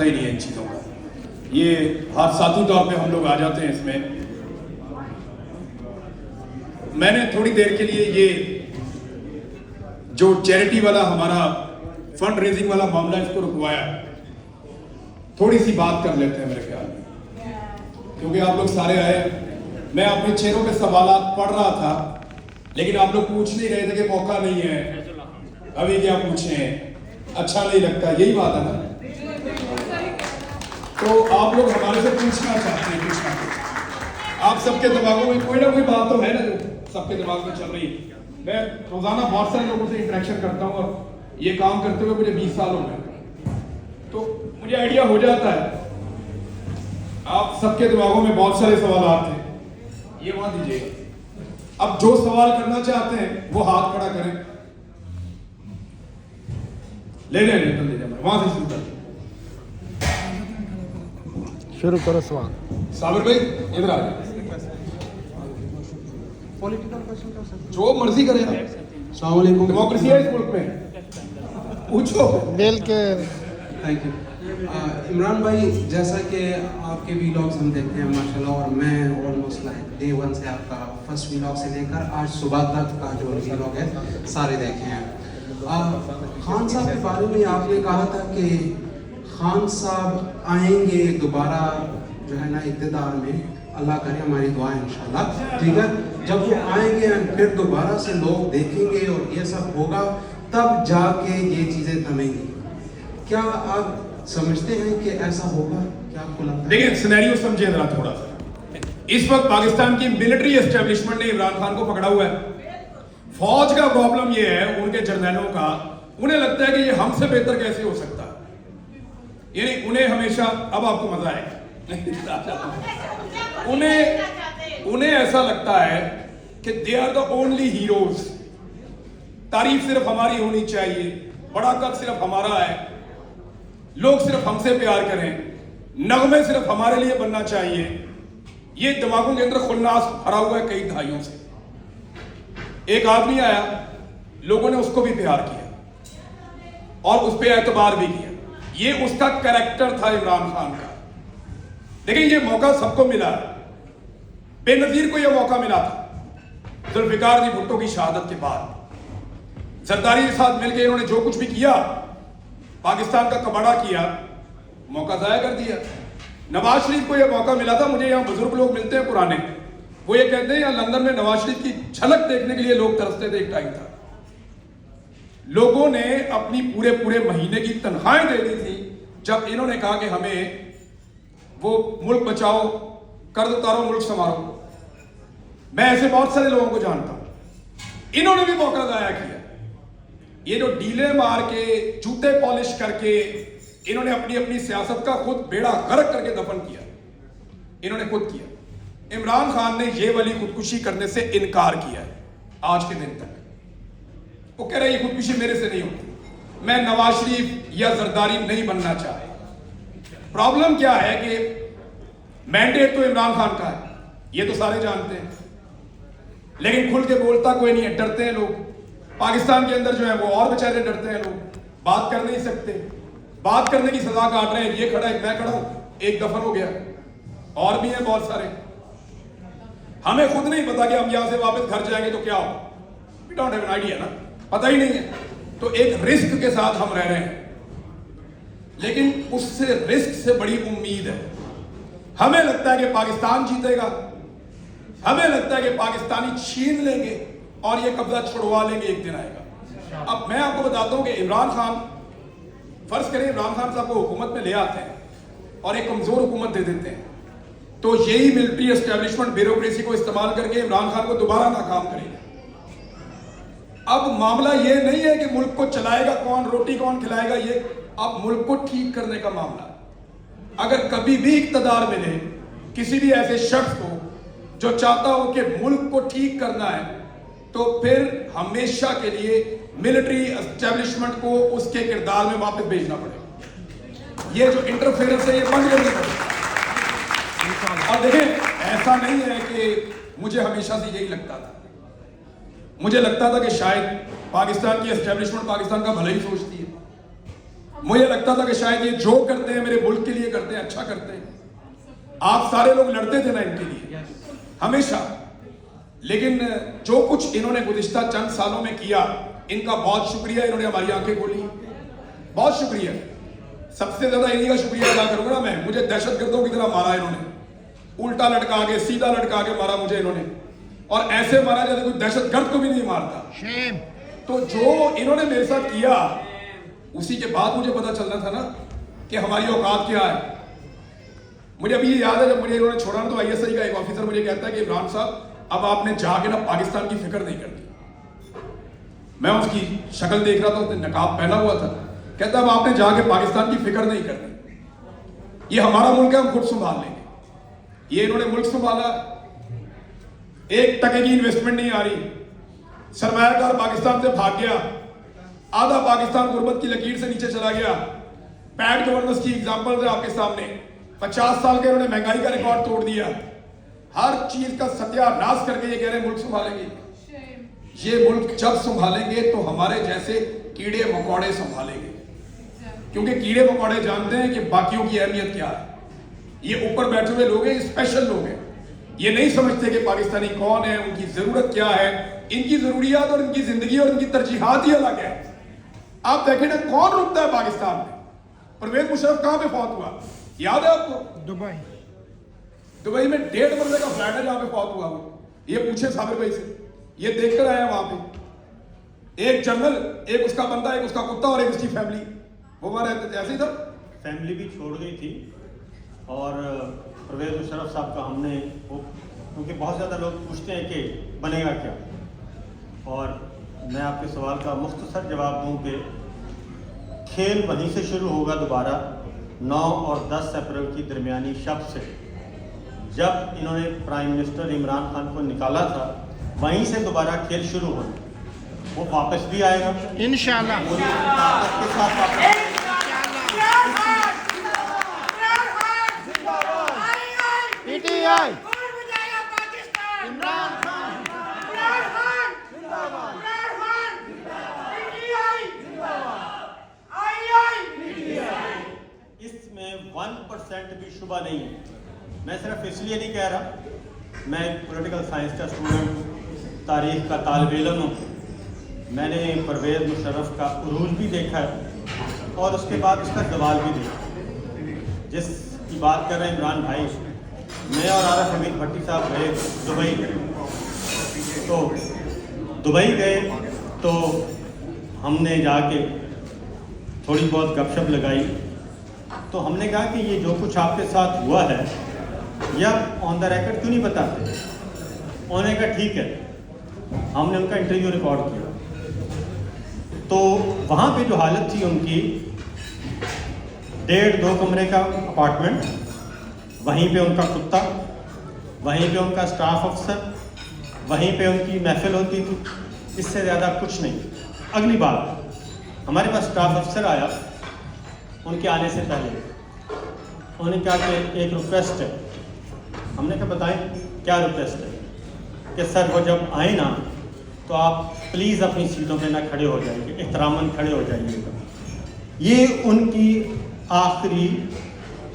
ही नहीं है इन चीज़ों का, ये हादसाती तौर पे हम लोग आ जाते हैं इसमें। मैंने थोड़ी देर के लिए ये जो चैरिटी वाला हमारा फंड रेजिंग वाला मामला इसको रुकवाया, थोड़ी सी बात कर लेते हैं मेरे ख्याल में, क्योंकि आप लोग सारे आए। मैं अपने चेहरों पे सवालात पढ़ रहा था, लेकिन आप लोग पूछ नहीं रहे थे कि मौका नहीं है, अभी क्या पूछें, अच्छा नहीं लगता, यही बात है ना। तो आप लोग हमारे से पूछना चाहते हैं कुछ ना कुछ, आप सबके दिमागों में कोई ना कोई बात तो है ना जो सबके दिमाग में चल रही है। मैं रोजाना बहुत सारे लोगों से इंटरेक्शन करता हूँ और ये काम करते हुए मुझे 20 साल हो गए, तो मुझे आइडिया हो जाता है आप सबके दिमागों में बहुत सारे सवाल आते हैं। ये मान दीजिएगा, अब जो सवाल करना चाहते हैं वो हाथ खड़ा करें, ले लें वहां से शुरू कर, शुरू करो सवाल। साबिर भाई इधर आ जाए, पॉलिटिकल क्वेश्चन कर सकते जो मर्जी करें आप, अस्सलाम वालेकुम। डेमोक्रेसी है इस मुल्क में, पूछो। बेल के थैंक यू। इमरान भाई, जैसा कि आपके वीलॉग्स हम देखते हैं माशाल्लाह, और मैं ऑलमोस्ट लाइक डे वन से आपका फर्स्ट वीलॉग से लेकर आज सुबह तक का जो वीलॉग है सारे देखे हैं। खान साहब के बारे में आपने कहा था कि खान साहब आएंगे दोबारा जो है ना इक़्तिदार में, अल्लाह करे हमारी दुआ है इंशाल्लाह, ठीक है। जब वो आएंगे फिर दोबारा से लोग देखेंगे और ये सब होगा, तब जाके ये चीज़ें थमेंगी। क्या आप समझते हैं कि ऐसा होगा? क्या आपको लगता है? देखिए सिनेरियो समझिए जरा थोड़ा सा। इस वक्त पाकिस्तान की मिलिट्री एस्टेब्लिशमेंट ने इमरान खान को पकड़ा हुआ है। फौज का प्रॉब्लम ये है, उनके जर्नैलों का, उन्हें लगता है कि ये हमसे बेहतर कैसे हो सकता है, यानी उन्हें हमेशा, अब आपको मजा आएगा उन्हें ऐसा लगता है कि they are the only heroes, तारीफ सिर्फ हमारी होनी चाहिए, बड़ा कद सिर्फ हमारा है, लोग सिर्फ हमसे प्यार करें, नगमे सिर्फ हमारे लिए बनना चाहिए। ये दिमागों के अंदर खुन्नास भरा हुआ है कई दहाइयों से। एक आदमी आया, लोगों ने उसको भी प्यार किया और उस पर एतबार भी किया, ये उसका कैरेक्टर था इमरान खान का। देखिए ये मौका सबको मिला, बेनजीर को यह मौका मिला था जुल्फिकार जी भुट्टो की शहादत के बाद। जरदारी के साथ मिलकर इन्होंने जो कुछ भी किया, पाकिस्तान का कबाड़ा किया, मौका जाया कर दिया। नवाज शरीफ को यह मौका मिला था, मुझे यहाँ बुजुर्ग लोग मिलते हैं पुराने, वो ये कहते हैं यहाँ लंदन में नवाज शरीफ की झलक देखने के लिए लोग तरसते थे। एक टाइम था लोगों ने अपनी पूरे महीने की तनख्वाहें दे दी थी जब इन्होंने कहा कि हमें वो मुल्क बचाओ, कर्ज उतारो, मुल्क संभालो। मैं ऐसे बहुत सारे लोगों को जानता हूं, इन्होंने भी मौका जाया किया। ये जो डीले मार के, जूते पॉलिश करके, इन्होंने अपनी अपनी सियासत का खुद बेड़ा गर्क करके दफन किया, इन्होंने खुद किया। इमरान खान ने ये वाली खुदकुशी करने से इनकार किया है आज के दिन तक। वो कह रहे ये खुदकुशी मेरे से नहीं होती, मैं नवाज शरीफ या जरदारी नहीं बनना चाहे। प्रॉब्लम क्या है कि मैंडेट तो इमरान खान का है, ये तो सारे जानते हैं, लेकिन खुल के बोलता कोई नहीं है, डरते हैं लोग। पाकिस्तान के अंदर जो है वो और बेचारे डरते हैं, लोग बात कर नहीं सकते, बात करने की सजा काट रहे हैं। ये खड़ा है, मैं खड़ा हूं, एक दफन हो गया, और भी हैं बहुत सारे। हमें खुद नहीं पता कि हम यहां से वापस घर जाएंगे तो क्या हो, we don't have an idea ना, पता ही नहीं है। तो एक रिस्क के साथ हम रह रहे हैं, लेकिन उससे रिस्क से बड़ी उम्मीद है। हमें लगता है कि पाकिस्तान जीतेगा, हमें लगता है कि पाकिस्तानी छीन लेंगे और ये कब्जा छुड़वा लेंगे, एक दिन आएगा। अब मैं आपको बताता हूं कि इमरान खान, फर्ज करें इमरान खान साहब को हुकूमत में ले आते हैं और एक कमजोर हुकूमत दे देते हैं, तो यही मिलिट्री एस्टेब्लिशमेंट ब्यूरोक्रेसी को इस्तेमाल करके इमरान खान को दोबारा नाकाम करेगा। अब मामला ये नहीं है कि मुल्क को चलाएगा कौन, रोटी कौन खिलाएगा, ये अब मुल्क को ठीक करने का मामला। अगर कभी भी इक़्तिदार मिले किसी भी ऐसे शख्स को जो चाहता हो कि मुल्क को ठीक करना है, तो फिर हमेशा के लिए मिलिट्री एस्टेब्लिशमेंट को उसके किरदार में वापस भेजना पड़ेगा। ये जो इंटरफेरेंस है ये बंद करनी पड़ेगी। और देखें, ऐसा नहीं है कि मुझे हमेशा से यही लगता था, मुझे लगता था कि शायद पाकिस्तान की एस्टेब्लिशमेंट पाकिस्तान का भला ही सोचती है, मुझे लगता था कि शायद ये जो करते हैं मेरे मुल्क के लिए करते हैं, अच्छा करते हैं। आप सारे लोग लड़ते थे ना इनके लिए हमेशा, लेकिन जो कुछ इन्होंने गुज़िश्ता चंद सालों में किया, इनका बहुत शुक्रिया। इन्होंने हमारी आंखें खोली, बहुत शुक्रिया। सबसे ज्यादा इन्हीं का शुक्रिया अदा करूंगा ना मैं। मुझे दहशतगर्दों की तरह मारा इन्होंने, उल्टा लटका के सीधा लटका के मारा मुझे इन्होंने, और ऐसे मारा जैसे कोई दहशतगर्द को भी नहीं मारता। तो जो इन्होंने मेरे साथ किया, उसी के बाद मुझे पता चलना था ना कि हमारी औकात क्या है। मुझे अभी ये याद है, जब मुझे इन्होंने छोड़ा ना, तो ISI का एक ऑफिसर मुझे कहता है कि इमरान साहब अब आपने जाके ना पाकिस्तान की फिक्र नहीं करनी। मैं उसकी शक्ल देख रहा था, उसने नकाब पहना हुआ था। कहता अब आपने जाके पाकिस्तान की फिक्र नहीं करनी, ये हमारा मुल्क है, हम खुद संभाल लेंगे। ये इन्होंने मुल्क संभाला, एक टके की इन्वेस्टमेंट नहीं आ रही, सरमायाकार पाकिस्तान से भाग गया, आधा पाकिस्तान गुर्बत की लकीर से नीचे चला गया। पैड गवर्नेंस की एग्जांपल है आपके सामने, 50 साल के इन्होंने महंगाई का रिकॉर्ड तोड़ दिया, हर चीज का सत्यानाश करके ये कह रहे हैं मुल्क संभालेंगे। ये मुल्क जब संभालेंगे तो हमारे जैसे कीड़े मकोड़े संभालेंगे, क्योंकि कीड़े मकोड़े जानते हैं कि बाकियों की अहमियत क्या है। ये ऊपर बैठे हुए लोग हैं, स्पेशल लोग हैं, ये नहीं समझते कि पाकिस्तानी कौन है, उनकी जरूरत क्या है। इनकी जरूरियात और इनकी जिंदगी और इनकी तरजीहात ही अलग है। आप देखें ना, कौन रुकता है पाकिस्तान में। परवेज मुशर्रफ कहां पे फौत हुआ, याद है आपको? दुबई में 1.5 मरले का फ्लैट है जहां पे फौत हुआ वो। ये पूछे साबिर भाई से, ये देखकर आया वहां पे। एक जनरल, एक उसका बंदा, एक उसका कुत्ता और एक उसकी फैमिली, वो वहां रहते थे। ऐसे ही था, फैमिली भी छोड़ गई थी। और परवेज मुशर्रफ साहब का हमने वो, क्योंकि बहुत ज़्यादा लोग पूछते हैं कि बनेगा क्या, और मैं आपके सवाल का मुख्तसर जवाब दूं कि खेल वहीं से शुरू होगा दोबारा 9 और 10 अप्रैल की दरमियानी शब से, जब इन्होंने प्राइम मिनिस्टर इमरान खान को निकाला था, वहीं से दोबारा खेल शुरू होगा। वो वापस भी आएगा इंशाअल्लाह, पूरी ताकत के साथ वापस। इसमें 1% भी शुबा नहीं है। मैं सिर्फ इसलिए नहीं कह रहा, मैं एक पॉलिटिकल साइंस का स्टूडेंट हूँ, तारीख का तालिब इल्म हूँ। मैंने परवेज मुशर्रफ का उरूज भी देखा है और उसके बाद उसका जवाल भी देखा। जिसकी बात कर रहे हैं इमरान भाई, मैं और आरिफ हमीद भट्टी साहब गए दुबई। तो दुबई गए तो हमने जाके थोड़ी बहुत गपशप लगाई। तो हमने कहा कि ये जो कुछ आपके साथ हुआ है, या ऑन द रिकॉर्ड क्यों नहीं बताते। उन्होंने कहा ठीक है। हमने उनका इंटरव्यू रिकॉर्ड किया। तो वहाँ पे जो हालत थी उनकी, 1.5-2 कमरे का अपार्टमेंट, वहीं पे उनका कुत्ता, वहीं पे उनका स्टाफ अफसर, वहीं पे उनकी महफिल होती थी, इससे ज़्यादा कुछ नहीं। अगली बात, हमारे पास स्टाफ अफसर आया, उनके आने से पहले उन्होंने कहा कि एक रिक्वेस्ट है। हमने कहा बताएं क्या रिक्वेस्ट है। कि सर वो जब आए ना, तो आप प्लीज़ अपनी सीटों पे ना खड़े हो जाइए, एहतरामन खड़े हो जाइएगा। ये उनकी आखिरी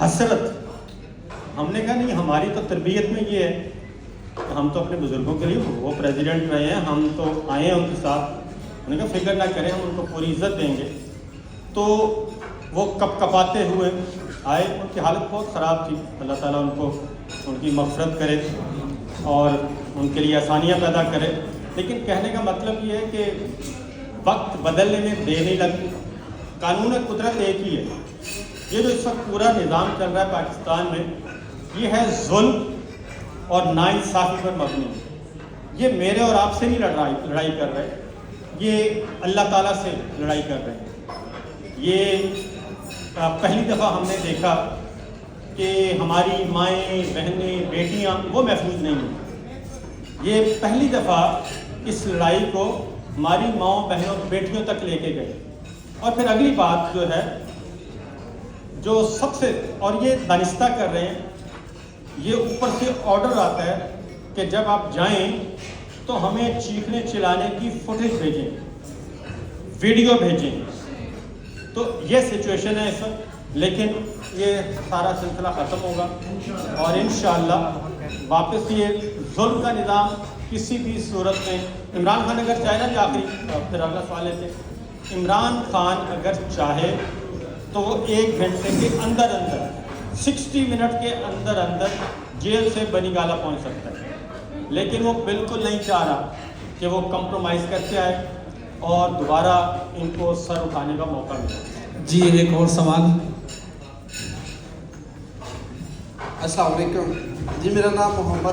हसरत। हमने कहा नहीं, हमारी तो तरबियत में ये है कि हम तो अपने बुज़ुर्गों के लिए, वो प्रेसिडेंट रहे हैं, हम तो आए हैं उनके साथ। उन्होंने कहा फिक्र ना करें, हम उनको पूरी इज्जत देंगे। तो वो कपकपाते हुए आए, उनकी हालत बहुत ख़राब थी। अल्लाह ताला उनको उनकी मग़फ़िरत करे और उनके लिए आसानियाँ पैदा करे। लेकिन कहने का मतलब ये है कि वक्त बदलने में देर नहीं लगती। कानून कुदरत एक ही है। ये जो इस वक्त पूरा निज़ाम चल रहा है पाकिस्तान में, ये है जुल्म और नाइंसाफ़ी पर मबनी। ये मेरे और आपसे नहीं लड़ाई कर रहे, ये अल्लाह ताला से लड़ाई कर रहे हैं। ये पहली दफ़ा हमने देखा कि हमारी माएँ, बहनें, बेटियाँ वो महफूज नहीं हैं। ये पहली दफ़ा इस लड़ाई को हमारी माओ, बहनों, बेटियों तक लेके गए। और फिर अगली बात जो है, जो सबसे, और ये दानिस्ता कर रहे हैं, ये ऊपर से ऑर्डर आता है कि जब आप जाएं तो हमें चीखने चिल्लाने की फुटेज भेजें, वीडियो भेजें। تو یہ سچویشن ہے اس وقت، لیکن یہ سارا سلسلہ ختم ہوگا اور انشاءاللہ واپس یہ ظلم کا نظام کسی بھی صورت میں، عمران خان اگر چاہے نا، کہ آخری پھر اگلا سوال لیتے، عمران خان اگر چاہے تو وہ 1 گھنٹے کے اندر 60 منٹ کے اندر جیل سے بنی گالا پہنچ سکتا ہے، لیکن وہ بالکل نہیں چاہ رہا کہ وہ کمپرومائز کر کے آئے اور دوبارہ ان کو سر اٹھانے کا موقع ملے۔ جی ایک اور سوال۔ السلام علیکم جی، میرا نام محمد